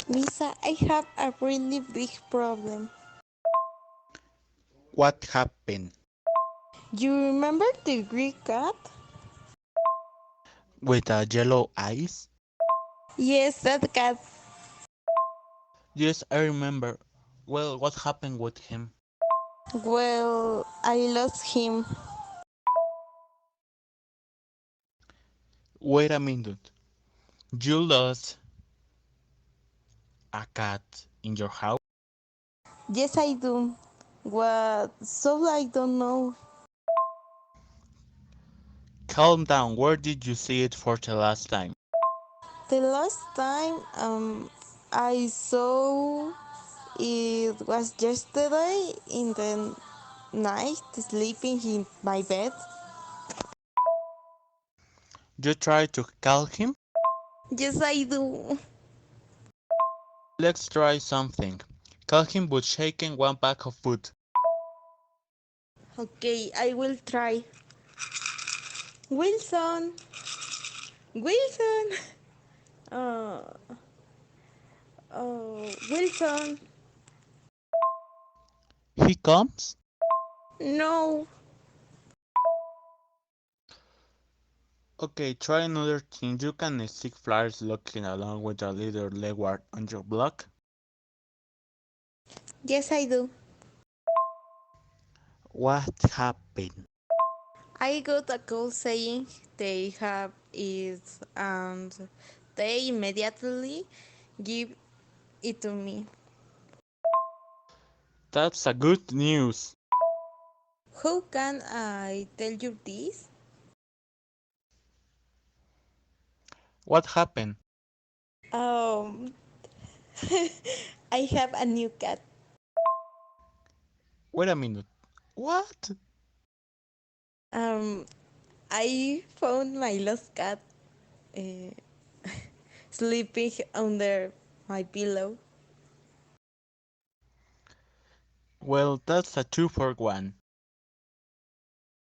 Lisa, I have a really big problem. What happened? You remember the Greek cat? With a yellow eyes? Yes, that cat. Yes, I remember. Well, what happened with him? Well, I lost him. Wait a minute. You lost a cat in your house? Yes, I do. What? So I don't know. Calm down. Where did you see it for the last time? The last time I saw it was yesterday in the night, sleeping in my bed. You tried to call him? Yes, I do. Let's try something. Call him with shaking one pack of food. Okay, I will try. Wilson, Wilson. Oh, Wilson. He comes? No. Okay, try another thing. You can stick flyers looking along with a little legward on your block. Yes, I do. What happened? I got a call saying they have it and they immediately give it to me. That's a good news. How can I tell you this? What happened? Um, I have a new cat. Wait a minute. What? Um, I found my lost cat uh, sleeping under my pillow. Well, that's a 2 for 1.